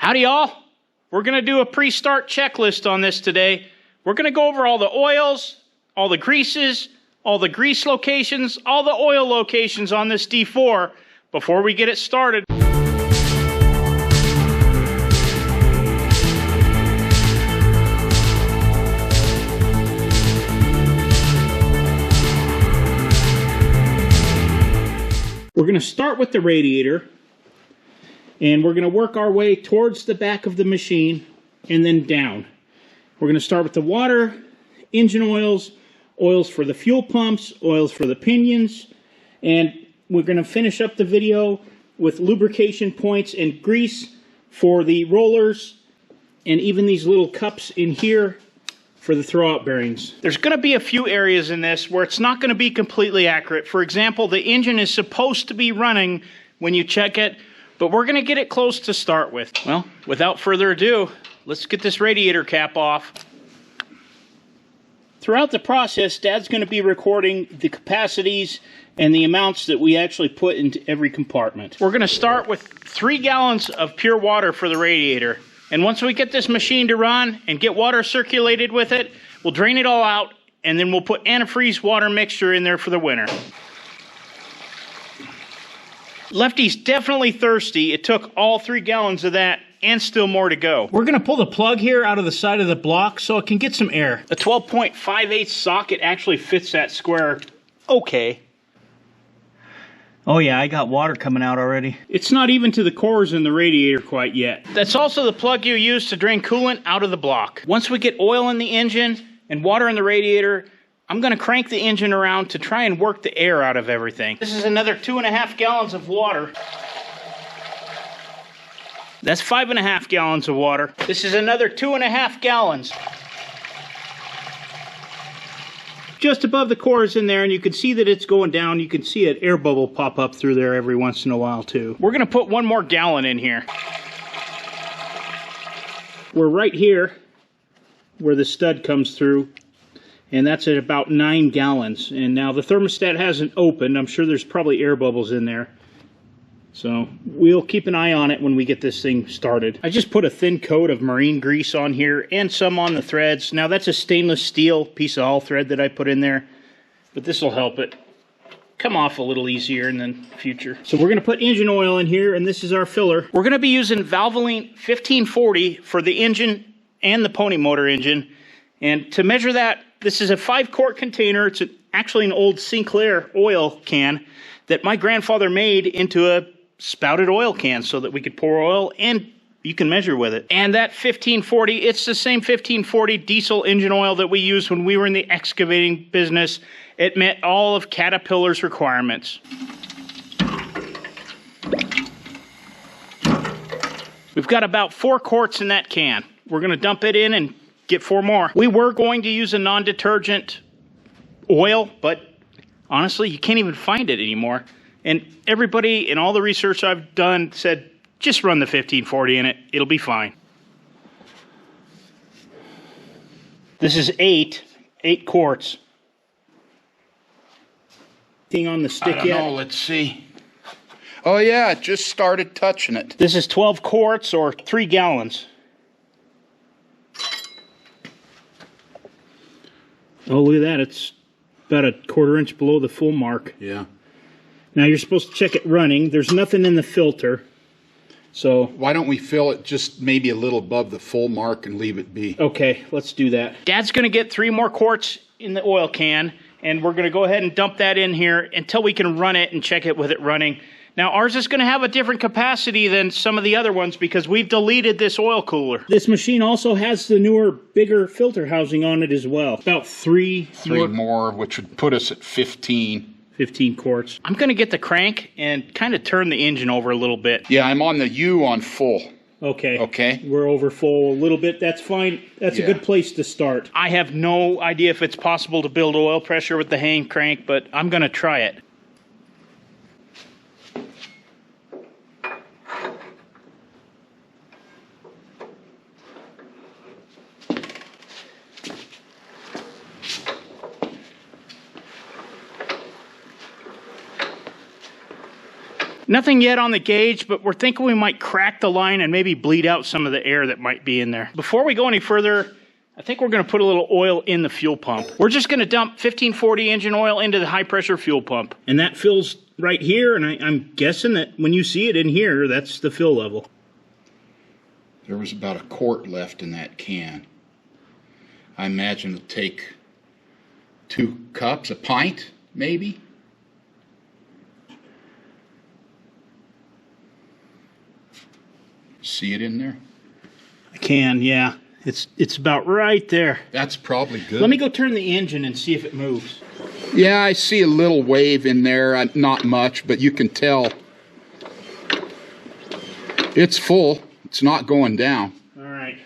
Howdy y'all. We're going to do a pre-start checklist on this today. We're going to go over all the oils, all the greases, all the grease locations, all the oil locations on this D4 before we get it started. We're going to start with the radiator, and we're going to work our way towards the back of the machine and then down. We're going to start with the water, engine oils, oils for the fuel pumps, oils for the pinions, and we're going to finish up the video with lubrication points and grease for the rollers, and even these little cups in here for the throwout bearings. There's going to be a few areas in this where it's not going to be completely accurate. For example, the engine is supposed to be running when you check it, but we're going to get it close to start with. Well, without further ado, let's get this radiator cap off. Throughout the process, Dad's going to be recording the capacities and the amounts that we actually put into every compartment. We're going to start with 3 gallons of pure water for the radiator. And once we get this machine to run and get water circulated with it, we'll drain it all out, and then we'll put antifreeze water mixture in there for the winter. Lefty's definitely thirsty. It took all 3 gallons of that and still more to go. We're going to pull the plug here out of the side of the block so it can get some air. The 12.58 socket actually fits that square okay. Oh yeah, I got water coming out already. It's not even to the cores in the radiator quite yet. That's also the plug you use to drain coolant out of the block. Once we get oil in the engine and water in the radiator, I'm going to crank the engine around to try and work the air out of everything. This is another 2.5 gallons of water. That's 5.5 gallons of water. This is another 2.5 gallons. Just above the cores in there, and you can see that it's going down. You can see an air bubble pop up through there every once in a while too. We're going to put 1 more gallon in here. We're right here where the stud comes through, and that's at about 9 gallons. And now the thermostat hasn't opened. I'm sure there's probably air bubbles in there. So we'll keep an eye on it when we get this thing started. I just put a thin coat of marine grease on here and some on the threads. Now that's a stainless steel piece of all thread that I put in there, but this will help it come off a little easier in the future. So we're going to put engine oil in here, and this is our filler. We're going to be using Valvoline 1540 for the engine and the pony motor engine. And to measure that, this is a 5-quart container. It's actually an old Sinclair oil can that my grandfather made into a spouted oil can so that we could pour oil and you can measure with it. And that 1540, it's the same 1540 diesel engine oil that we used when we were in the excavating business. It met all of Caterpillar's requirements. We've got about 4 quarts in that can. We're going to dump it in and get 4 more. We were going to use a non-detergent oil, but honestly, you can't even find it anymore. And everybody in all the research I've done said, just run the 1540 in it. It'll be fine. This is 8 quarts. Thing on the stick yet? No, let's see. Oh yeah, it just started touching it. This is 12 quarts or 3 gallons. Oh, look at that. It's about a 1/4 inch below the full mark. Yeah. Now you're supposed to check it running. There's nothing in the filter. So why don't we fill it just maybe a little above the full mark and leave it be? Okay, let's do that. Dad's going to get 3 more quarts in the oil can, and we're going to go ahead and dump that in here until we can run it and check it with it running. Now ours is going to have a different capacity than some of the other ones because we've deleted this oil cooler. This machine also has the newer, bigger filter housing on it as well. About 3 more, which would put us at 15 quarts. I'm going to get the crank and kind of turn the engine over a little bit. Yeah, I'm on the U on full. Okay. Okay. We're over full a little bit. That's fine. That's a good place to start. I have no idea if it's possible to build oil pressure with the hand crank, but I'm going to try it. Nothing yet on the gauge, but we're thinking we might crack the line and maybe bleed out some of the air that might be in there. Before we go any further, I think we're going to put a little oil in the fuel pump. We're just going to dump 1540 engine oil into the high pressure fuel pump. And that fills right here, and I'm guessing that when you see it in here, that's the fill level. There was about a quart left in that can. I imagine it'll take 2 cups, a pint, maybe. See it in there? I can, yeah. It's about right there. That's probably good. Let me go turn the engine and see if it moves. Yeah, I see a little wave in there. Not much, but you can tell. It's full. It's not going down. All right.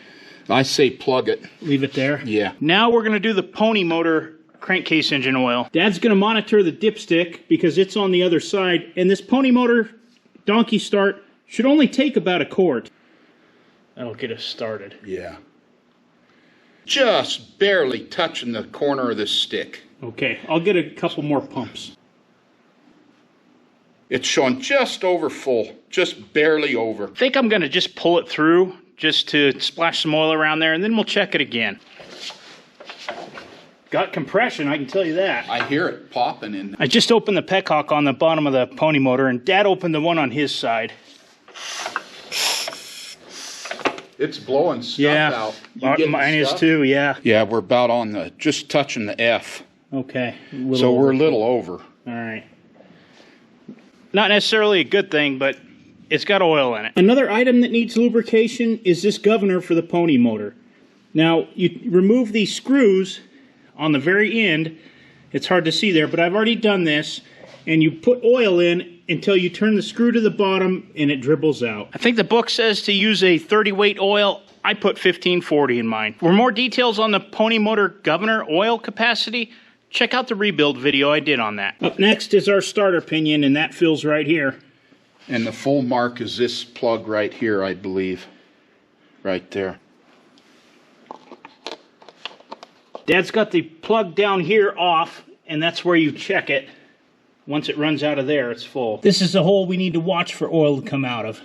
I say plug it. Leave it there? Yeah. Now we're going to do the pony motor crankcase engine oil. Dad's going to monitor the dipstick because it's on the other side. And this pony motor donkey start should only take about a quart. That'll get us started. Yeah. Just barely touching the corner of this stick. Okay, I'll get a couple more pumps. It's showing just over full, just barely over. I think I'm going to just pull it through just to splash some oil around there, and then we'll check it again. Got compression, I can tell you that. I hear it popping in. I just opened the petcock on the bottom of the pony motor, and Dad opened the one on his side. It's blowing stuff out. Mine is too, yeah. Yeah, we're about on the, just touching the F. Okay. So we're a little over. All right. Not necessarily a good thing, but it's got oil in it. Another item that needs lubrication is this governor for the pony motor. Now, you remove these screws on the very end. It's hard to see there, but I've already done this. And you put oil in until you turn the screw to the bottom and it dribbles out. I think the book says to use a 30 weight oil. I put 1540 in mine. For more details on the pony motor governor oil capacity, check out the rebuild video I did on that. Up next is our starter pinion, and that fills right here. And the full mark is this plug right here, I believe. Right there. Dad's got the plug down here off, and that's where you check it. Once it runs out of there, it's full. This is the hole we need to watch for oil to come out of.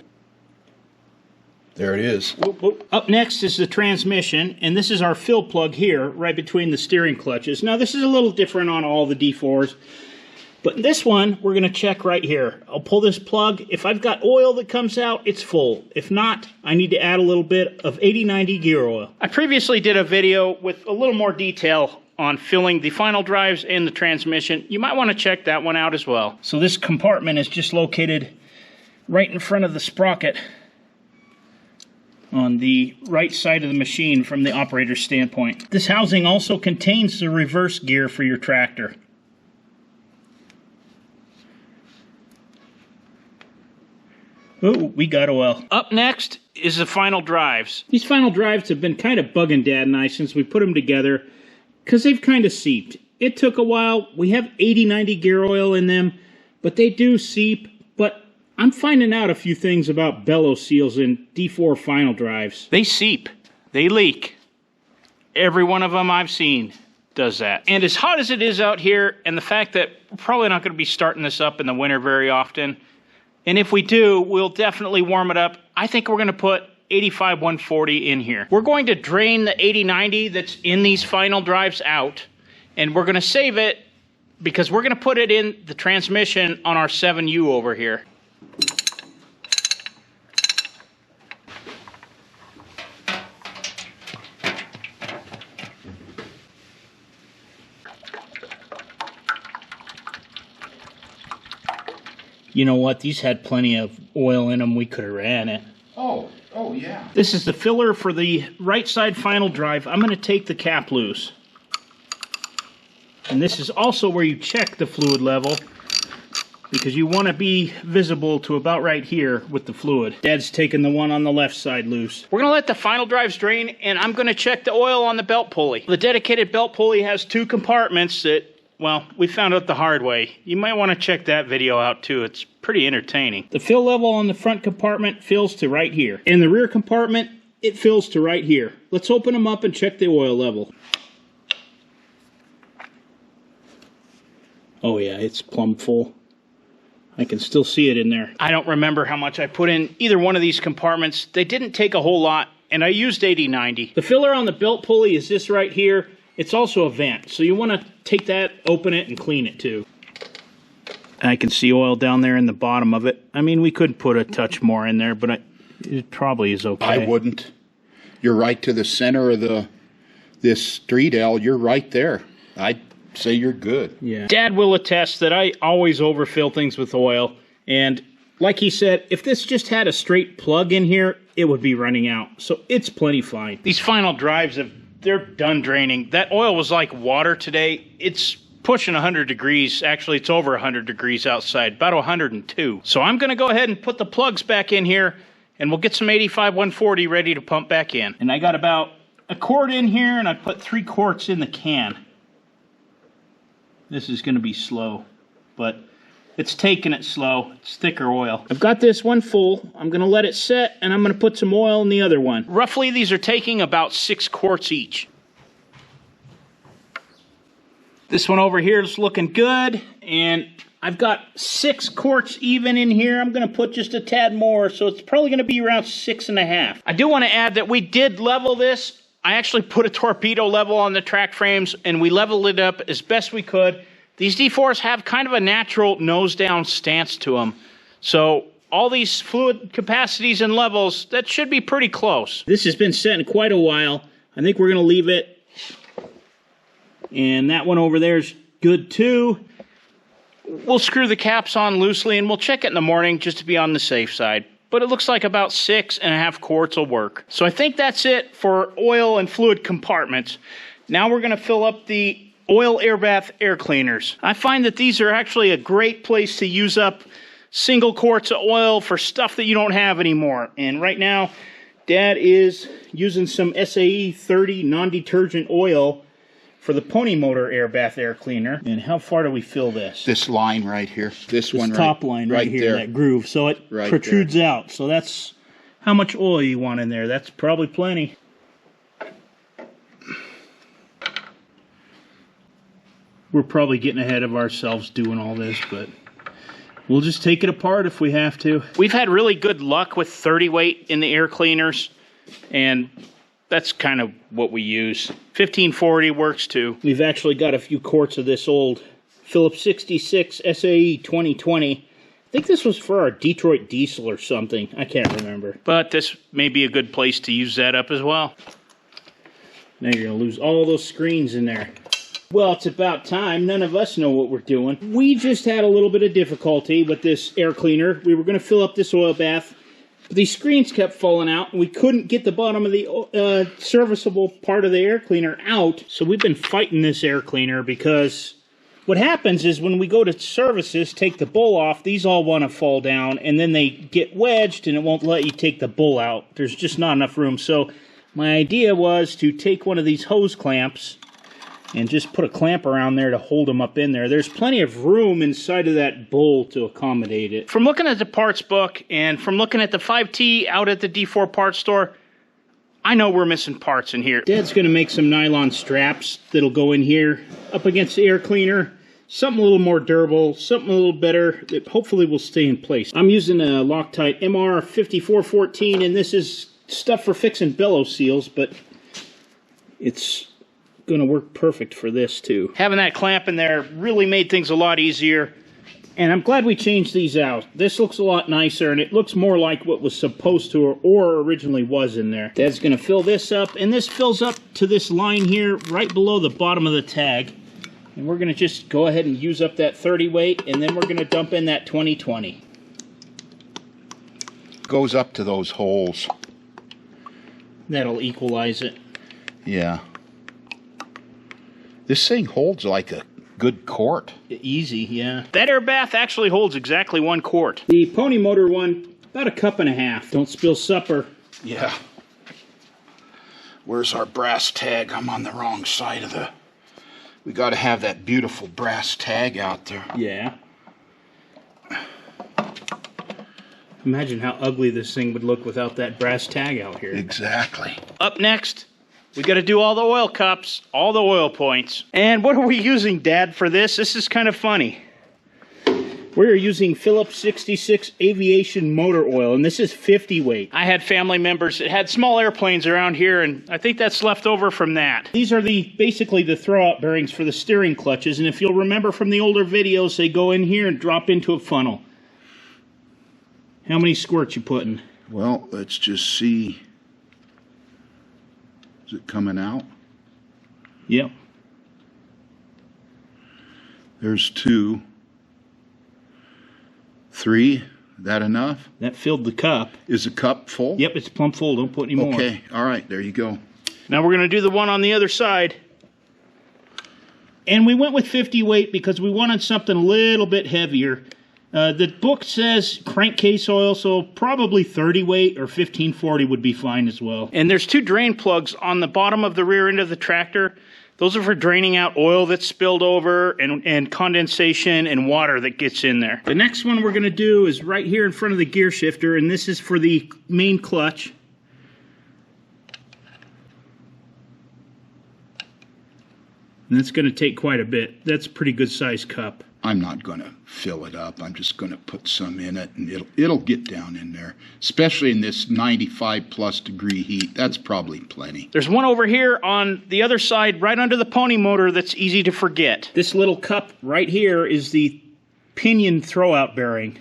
There it is. Whoop, whoop. Up next is the transmission, and this is our fill plug here, right between the steering clutches. Now, this is a little different on all the D4s, but this one, we're going to check right here. I'll pull this plug. If I've got oil that comes out, it's full. If not, I need to add a little bit of 80-90 gear oil. I previously did a video with a little more detail on filling the final drives and the transmission. You might want to check that one out as well. So this compartment is just located right in front of the sprocket on the right side of the machine from the operator's standpoint. This housing also contains the reverse gear for your tractor. Oh, we got oil. Up next is the final drives. These final drives have been kind of bugging Dad and I since we put them together, because they've kind of seeped. It took a while. We have 80-90 gear oil in them, but they do seep. But I'm finding out a few things about bellow seals in D4 final drives. They seep. They leak. Every one of them I've seen does that. And as hot as it is out here, and the fact that we're probably not going to be starting this up in the winter very often, and if we do, we'll definitely warm it up. I think we're going to put 85-140 in here. We're going to drain the 80-90 that's in these final drives out, and we're going to save it because we're going to put it in the transmission on our 7U over here. You know what? These had plenty of oil in them. We could have ran it. Oh yeah. This is the filler for the right side final drive. I'm going to take the cap loose. And this is also where you check the fluid level, because you want to be visible to about right here with the fluid. Dad's taking the one on the left side loose. We're going to let the final drives drain, and I'm going to check the oil on the belt pulley. The dedicated belt pulley has 2 compartments that, well, we found out the hard way. You might want to check that video out too. It's pretty entertaining. The fill level on the front compartment fills to right here. In the rear compartment, it fills to right here. Let's open them up and check the oil level. Oh yeah, it's plumb full. I can still see it in there. I don't remember how much I put in either one of these compartments. They didn't take a whole lot, and I used 80/90. The filler on the belt pulley is this right here. It's also a vent, so you want to take that, open it, and clean it too. I can see oil down there in the bottom of it. I mean, we could put a touch more in there, but it probably is okay. I wouldn't. You're right to the center of this street L. You're right there. I'd say you're good. Yeah. Dad will attest that I always overfill things with oil, and like he said, if this just had a straight plug in here, it would be running out. So it's plenty fine. These final drives, they're done draining. That oil was like water today. It's pushing 100 degrees. Actually, it's over 100 degrees outside, about 102. So I'm going to go ahead and put the plugs back in here, and we'll get some 85-140 ready to pump back in. And I got about a quart in here, and I put 3 quarts in the can. This is going to be slow, but it's taking it slow. It's thicker oil. I've got this one full. I'm going to let it set, and I'm going to put some oil in the other one. Roughly, these are taking about 6 quarts each. This one over here is looking good, and I've got 6 quarts even in here. I'm going to put just a tad more, so it's probably going to be around 6.5. I do want to add that we did level this. I actually put a torpedo level on the track frames, and we leveled it up as best we could. These D4s have kind of a natural nose-down stance to them, so all these fluid capacities and levels, that should be pretty close. This has been set in quite a while. I think we're going to leave it. And that one over there is good too. We'll screw the caps on loosely and we'll check it in the morning just to be on the safe side. But it looks like about 6.5 quarts will work. So I think that's it for oil and fluid compartments. Now we're going to fill up the oil air bath air cleaners. I find that these are actually a great place to use up single quarts of oil for stuff that you don't have anymore. And right now, Dad is using some SAE 30 non-detergent oil for the pony motor air bath air cleaner. And how far do we fill this? This line right here. This one right, top line right here, there. that groove. So it right protrudes there. out. So that's how much oil you want in there. That's probably plenty. We're probably getting ahead of ourselves doing all this, but we'll just take it apart if we have to. We've had really good luck with 30 weight in the air cleaners, and that's kind of what we use. 1540 works too. We've actually got a few quarts of this old Phillips 66 SAE 2020. I think this was for our Detroit diesel or something. I can't remember. But this may be a good place to use that up as well. Now you're going to lose all those screens in there. Well, it's about time. None of us know what we're doing. We just had a little bit of difficulty with this air cleaner. We were going to fill up this oil bath, but these screens kept falling out, and we couldn't get the bottom of the serviceable part of the air cleaner out. So we've been fighting this air cleaner because what happens is when we go to services, take the bowl off, these all want to fall down, and then they get wedged, and it won't let you take the bowl out. There's just not enough room. So my idea was to take one of these hose clamps and just put a clamp around there to hold them up in there. There's plenty of room inside of that bowl to accommodate it. From looking at the parts book and from looking at the 5T out at the D4 parts store, I know we're missing parts in here. Dad's gonna make some nylon straps that'll go in here up against the air cleaner. Something a little more durable, something a little better that hopefully will stay in place. I'm using a Loctite MR5414, and this is stuff for fixing bellow seals, but it's going to work perfect for this too. Having that clamp in there really made things a lot easier, and I'm glad we changed these out. This looks a lot nicer, and it looks more like what was supposed to or originally was in there. Dad's going to fill this up, and this fills up to this line here right below the bottom of the tag, and we're going to just go ahead and use up that 30 weight, and then we're going to dump in that 2020. Goes up to those holes. That'll equalize it. Yeah. This thing holds like a good quart. Easy, yeah. That air bath actually holds exactly 1 quart. The pony motor one, about 1.5 cups. Don't spill supper. Yeah. Where's our brass tag? I'm on the wrong side of the... We got to have that beautiful brass tag out there. Yeah. Imagine how ugly this thing would look without that brass tag out here. Exactly. Up next, we got to do all the oil cups, all the oil points. And what are we using, Dad, for this? This is kind of funny. We're using Phillips 66 aviation motor oil, and this is 50 weight. I had family members that had small airplanes around here, and I think that's left over from that. These are basically the throwout bearings for the steering clutches, and if you'll remember from the older videos, they go in here and drop into a funnel. How many squirts you putting? Well, let's just see. Is it coming out? Yep. There's 2. 3, that enough? That filled the cup. Is the cup full? Yep, it's plumb full. Don't put any more. Okay, all right, there you go. Now we're going to do the one on the other side. And we went with 50 weight because we wanted something a little bit heavier. The book says crankcase oil, so probably 30 weight or 1540 would be fine as well. And there's 2 drain plugs on the bottom of the rear end of the tractor. Those are for draining out oil that's spilled over and condensation and water that gets in there. The next one we're going to do is right here in front of the gear shifter, and this is for the main clutch. And that's going to take quite a bit. That's a pretty good sized cup. I'm not going to fill it up. I'm just going to put some in it, and it'll get down in there, especially in this 95+ degree heat. That's probably plenty. There's one over here on the other side, right under the pony motor, that's easy to forget. This little cup right here is the pinion throwout bearing.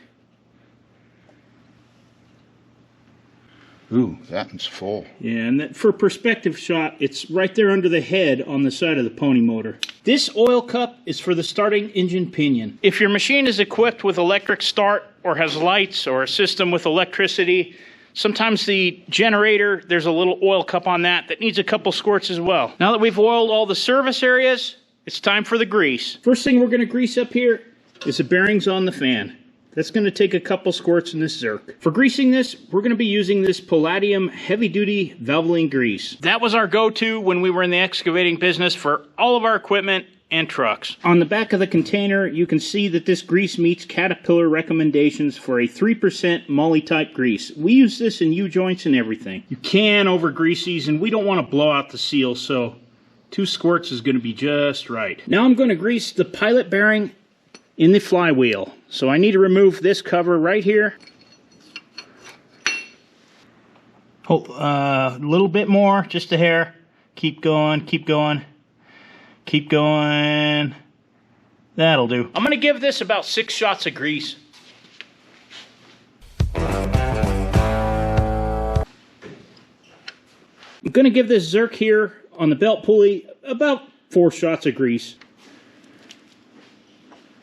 Ooh, that one's full. Yeah, and for perspective shot, it's right there under the head on the side of the pony motor. This oil cup is for the starting engine pinion. If your machine is equipped with electric start or has lights or a system with electricity, sometimes the generator, there's a little oil cup on that needs a couple squirts as well. Now that we've oiled all the service areas, it's time for the grease. First thing we're going to grease up here is the bearings on the fan. That's going to take a couple squirts in this Zerk. For greasing this, we're going to be using this Palladium heavy-duty Valvoline grease. That was our go-to when we were in the excavating business for all of our equipment and trucks. On the back of the container, you can see that this grease meets Caterpillar recommendations for a 3% moly-type grease. We use this in U-joints and everything. You can over-grease these, and we don't want to blow out the seal, so 2 squirts is going to be just right. Now I'm going to grease the pilot bearing in the flywheel. So I need to remove this cover right here. Oh, a little bit more, just a hair. Keep going, keep going, keep going. That'll do. I'm gonna give this about 6 shots of grease. I'm gonna give this Zerk here on the belt pulley about 4 shots of grease.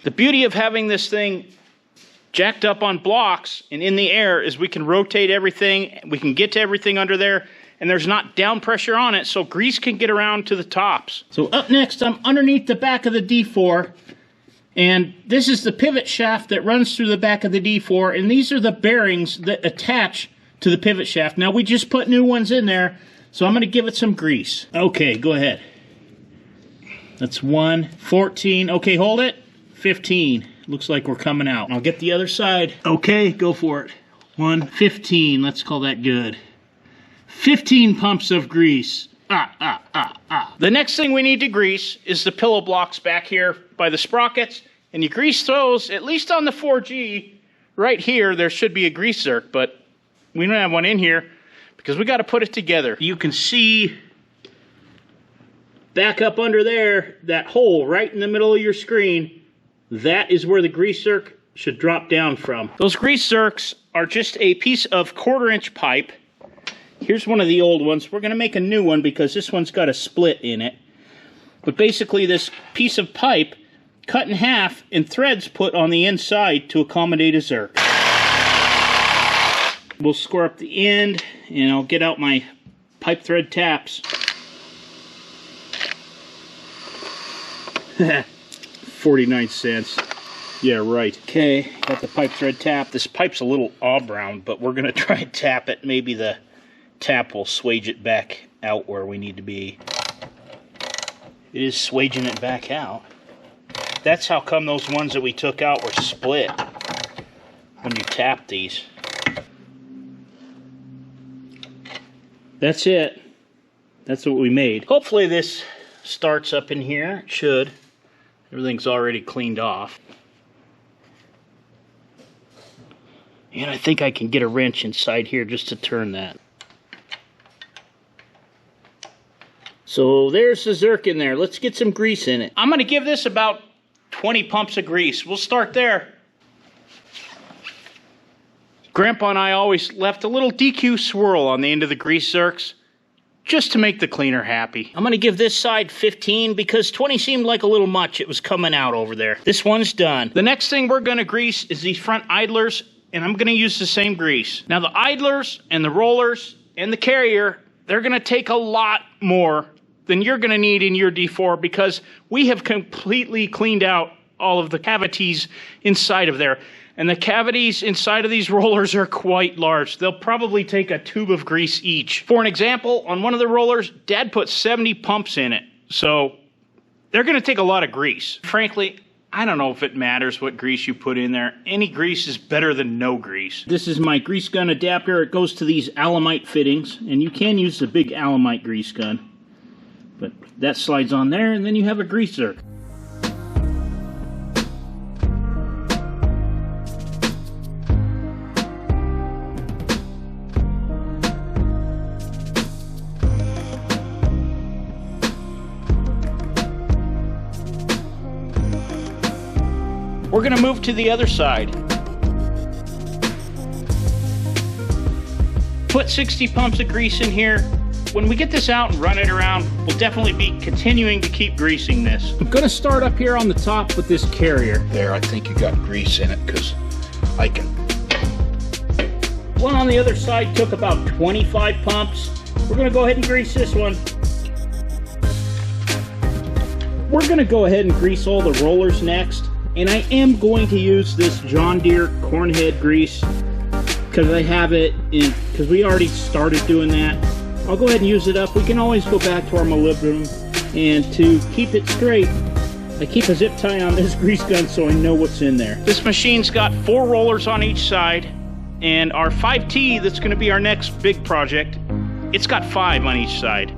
The beauty of having this thing jacked up on blocks and in the air is we can rotate everything, we can get to everything under there, and there's not down pressure on it, so grease can get around to the tops. So up next, I'm underneath the back of the D4, and this is the pivot shaft that runs through the back of the D4, and these are the bearings that attach to the pivot shaft. Now, we just put new ones in there, so I'm going to give it some grease. Okay, go ahead. That's 1, 14. Okay, hold it. 15. Looks like we're coming out. I'll get the other side. Okay, go for it. 1, 15. Let's call that good. 15 pumps of grease. The next thing we need to grease is the pillow blocks back here by the sprockets. And you grease those, at least on the 4G. Right here, there should be a grease Zerk, but we don't have one in here because we got to put it together. You can see back up under there, that hole right in the middle of your screen. That is where the grease Zerk should drop down from. Those grease Zerks are just a piece of 1/4-inch pipe. Here's one of the old ones. We're going to make a new one because this one's got a split in it. But basically this piece of pipe cut in half and threads put on the inside to accommodate a Zerk. We'll score up the end and I'll get out my pipe thread taps. 49 cents. Yeah, right. Okay, got the pipe thread tap. This pipe's a little off-brown, but we're going to try and tap it. Maybe the tap will swage it back out where we need to be. It is swaging it back out. That's how come those ones that we took out were split when you tap these. That's it. That's what we made. Hopefully this starts up in here. It should. Everything's already cleaned off. And I think I can get a wrench inside here just to turn that. So there's the Zerk in there. Let's get some grease in it. I'm going to give this about 20 pumps of grease. We'll start there. Grandpa and I always left a little DQ swirl on the end of the grease Zerks just to make the cleaner happy. I'm going to give this side 15 because 20 seemed like a little much. It was coming out over there. This one's done. The next thing we're going to grease is these front idlers, and I'm going to use the same grease. Now the idlers and the rollers and the carrier, they're going to take a lot more than you're going to need in your D4 because we have completely cleaned out all of the cavities inside of there. And the cavities inside of these rollers are quite large. They'll probably take a tube of grease each. For an example, on one of the rollers, Dad put 70 pumps in it. So they're going to take a lot of grease. Frankly, I don't know if it matters what grease you put in there. Any grease is better than no grease. This is my grease gun adapter. It goes to these Alamite fittings, and you can use the big Alamite grease gun. But that slides on there, and then you have a grease Zerk. We're going to move to the other side. Put 60 pumps of grease in here. When we get this out and run it around, we'll definitely be continuing to keep greasing this. I'm going to start up here on the top with this carrier. There, I think you got grease in it because I can. One on the other side took about 25 pumps. We're going to go ahead and grease this one. We're going to go ahead and grease all the rollers next. And I am going to use this John Deere cornhead grease because I have it in, because we already started doing that. I'll go ahead and use it up. We can always go back to our molybdenum, and to keep it straight, I keep a zip tie on this grease gun so I know what's in there. This machine's got 4 rollers on each side, and our 5T that's going to be our next big project, it's got 5 on each side.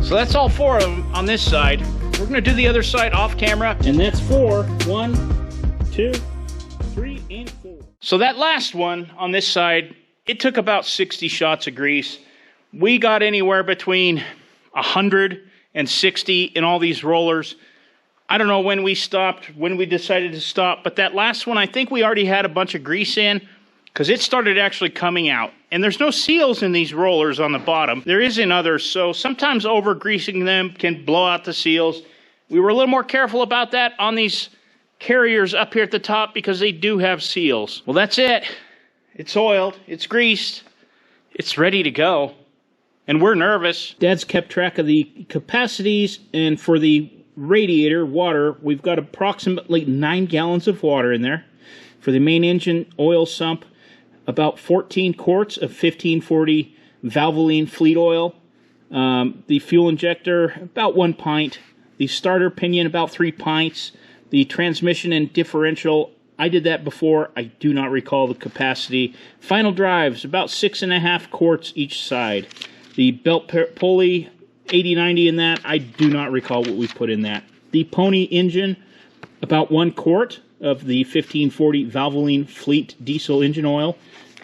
So that's all 4 of them on this side. We're going to do the other side off camera. And that's 4. 1, 2, 3, and 4. So that last one on this side, it took about 60 shots of grease. We got anywhere between 100 and 60 in all these rollers. I don't know when we stopped, when we decided to stop, but that last one, I think we already had a bunch of grease in because it started actually coming out. And there's no seals in these rollers on the bottom. There is in others, so sometimes over-greasing them can blow out the seals. We were a little more careful about that on these carriers up here at the top because they do have seals. Well, that's it. It's oiled, it's greased, it's ready to go. And we're nervous. Dad's kept track of the capacities, and for the radiator water, we've got approximately 9 gallons of water in there. For the main engine oil sump, about 14 quarts of 1540 Valvoline fleet oil. The fuel injector, about 1 pint. The starter pinion, about 3 pints. The transmission and differential, I did that before. I do not recall the capacity. Final drives, about 6.5 quarts each side. The belt pulley, 80-90 in that. I do not recall what we put in that. The pony engine, about 1 quart of the 1540 Valvoline fleet diesel engine oil.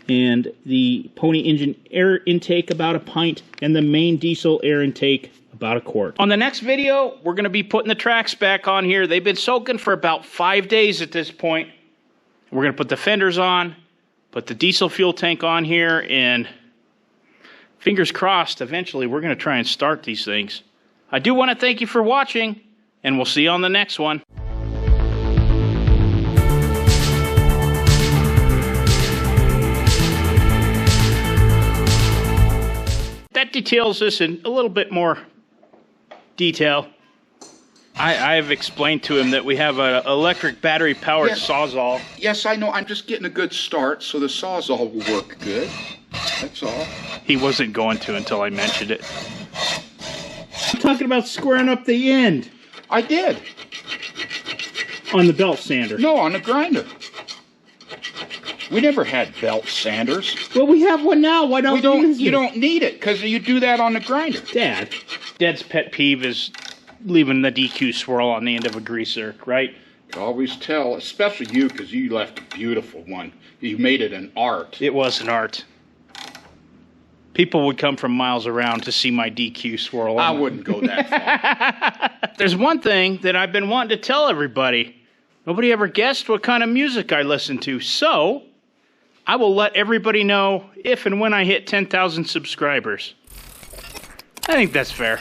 And the pony engine air intake, about 1 pint. And the main diesel air intake, about 1 quart. On the next video, we're going to be putting the tracks back on here. They've been soaking for about 5 days at this point. We're going to put the fenders on, put the diesel fuel tank on here, and fingers crossed, eventually we're going to try and start these things. I do want to thank you for watching, and we'll see you on the next one. That details this in a little bit more detail. I've explained to him that we have an electric battery-powered Sawzall. Yes, I know. I'm just getting a good start, so the Sawzall will work good. That's all. He wasn't going to until I mentioned it. I'm talking about squaring up the end. I did. On the belt sander. No, on the grinder. We never had belt sanders. Well, we have one now. Why don't we use it? You don't need it because you do that on the grinder. Dad's pet peeve is leaving the DQ swirl on the end of a greaser, right? You always tell, especially you, because you left a beautiful one. You made it an art. It was an art. People would come from miles around to see my DQ swirl. I wouldn't go that far. There's one thing that I've been wanting to tell everybody. Nobody ever guessed what kind of music I listen to, so I will let everybody know if and when I hit 10,000 subscribers. I think that's fair.